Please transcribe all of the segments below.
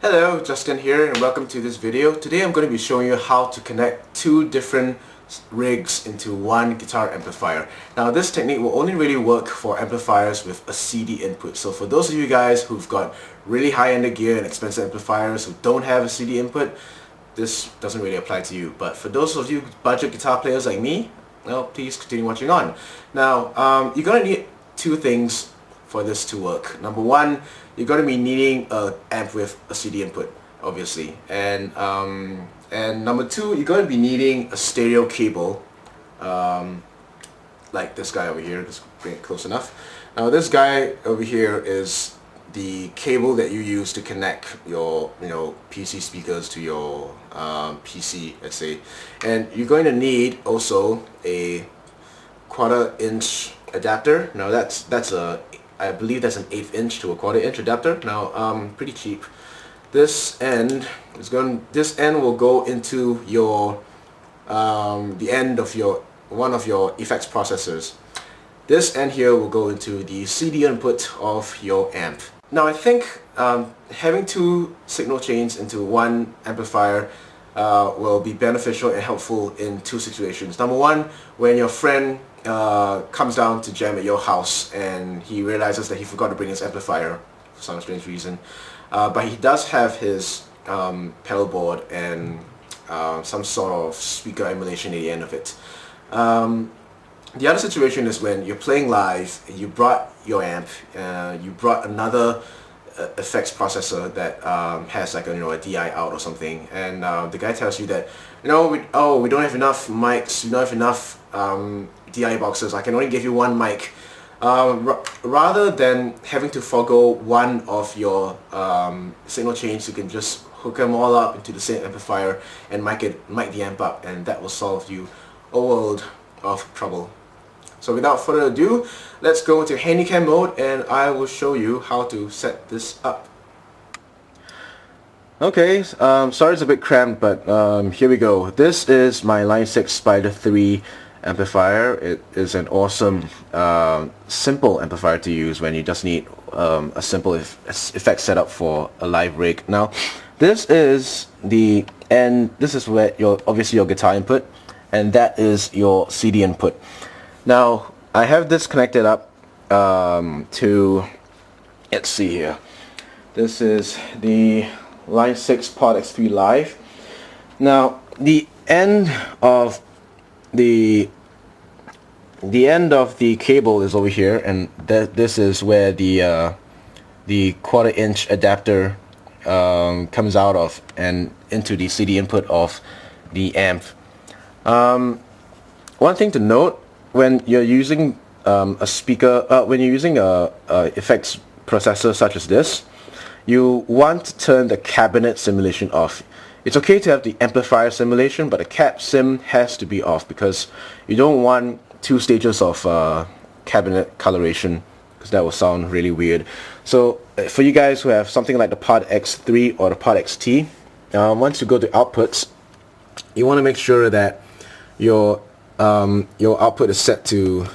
Hello, Justin here and welcome to this video. Today I'm going to be showing you how to connect two different rigs into one guitar amplifier. Now this technique will only really work for amplifiers with a CD input. So for those of you guys who've got really high-end gear and expensive amplifiers who don't have a CD input, this doesn't really apply to you. But for those of you budget guitar players like me, well, please continue watching on. Now, you're going to need two things for this to work. Number one, you're going to be needing an amp with a CD input, obviously, and number two, you're going to be needing a stereo cable, like this guy over here. Just bring it close enough. Now this guy over here is the cable that you use to connect your PC speakers to your PC, let's say, and you're going to need also a 1/4 inch adapter. Now I believe that's an 1/8 inch to a 1/4 inch adapter. Now pretty cheap. This end will go into your the end of one of your effects processors. This end here will go into the CD input of your amp. Now I think having two signal chains into one amplifier will be beneficial and helpful in two situations. Number one, when your friend comes down to jam at your house and he realizes that he forgot to bring his amplifier for some strange reason, but he does have his pedal board and some sort of speaker emulation at the end of it. The other situation is when you're playing live, you brought your amp, you brought another effects processor that has like a DI out or something, and the guy tells you that we don't have enough mics, we don't have enough DI boxes, I can only give you one mic. Rather than having to forego one of your signal chains, you can just hook them all up into the same amplifier and mic the amp up, and that will solve you a world of trouble. So without further ado, let's go into handycam mode and I will show you how to set this up. Okay, sorry it's a bit cramped, but here we go. This is my Line 6 Spider 3 amplifier. It is an awesome, simple amplifier to use when you just need a simple effect setup for a live rig. Now, this is the end. This is where obviously your guitar input, and that is your CD input. Now, I have this connected up to, let's see here. This is the Line 6 Pod X3 Live. Now, the end of the cable is over here, and this is where the 1/4 inch adapter comes out of and into the CD input of the amp. One thing to note, when you're using a speaker, when you're using a effects processor such as this, you want to turn the cabinet simulation off. It's okay to have the amplifier simulation, but the cab sim has to be off because you don't want two stages of cabinet coloration, because that will sound really weird. So for you guys who have something like the Pod X3 or the Pod XT, once you go to outputs, you want to make sure that your output is set to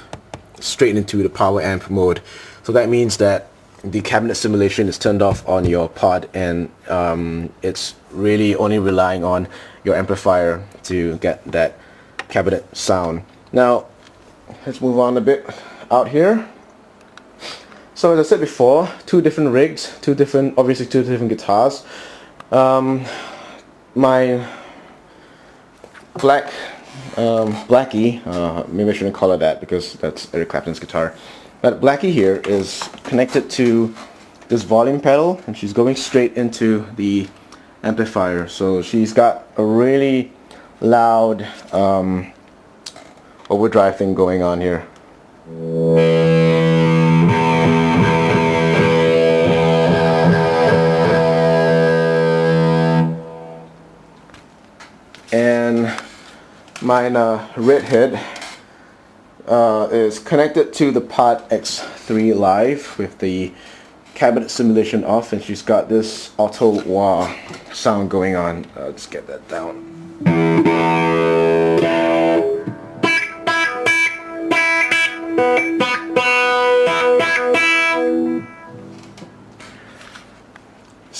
straight into the power amp mode. So that means that the cabinet simulation is turned off on your pod, and it's really only relying on your amplifier to get that cabinet sound. Now let's move on a bit out here. So as I said before, two different rigs, obviously two different guitars. My Blackie, maybe I shouldn't call it that because that's Eric Clapton's guitar, but Blackie here is connected to this volume pedal, and she's going straight into the amplifier. So she's got a really loud overdrive thing going on here. And mine redhead is connected to the Pod X3 Live with the cabinet simulation off, and she's got this auto wah sound going on. Let's get that down.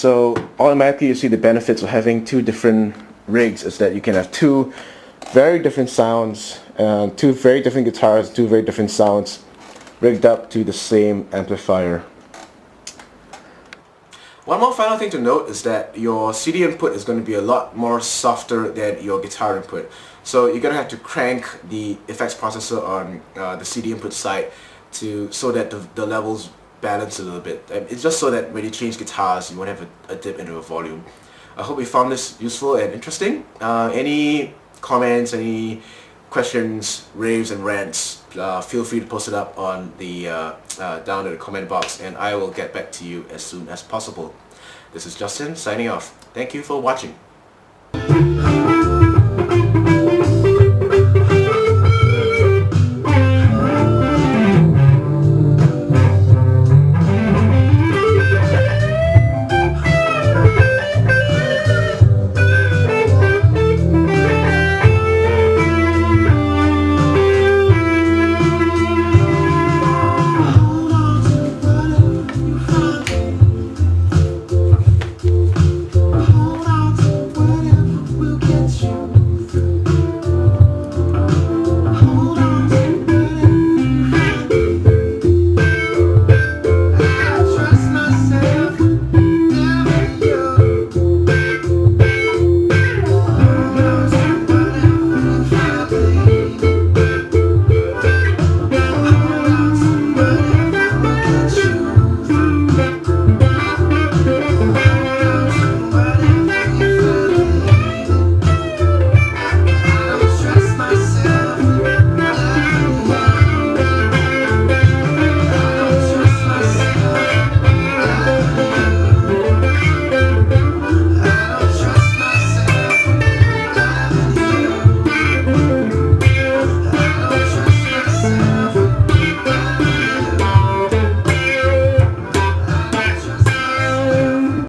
So automatically you see the benefits of having two different rigs is that you can have two very different sounds, two very different guitars, two very different sounds rigged up to the same amplifier. One more final thing to note is that your CD input is going to be a lot more softer than your guitar input. So you're going to have to crank the effects processor on the CD input side so that the levels balance a little bit. It's just so that when you change guitars you won't have a dip into a volume. I hope you found this useful and interesting. Any comments, any questions, raves and rants, feel free to post it up on the down in the comment box, and I will get back to you as soon as possible. This is Justin signing off. Thank you for watching.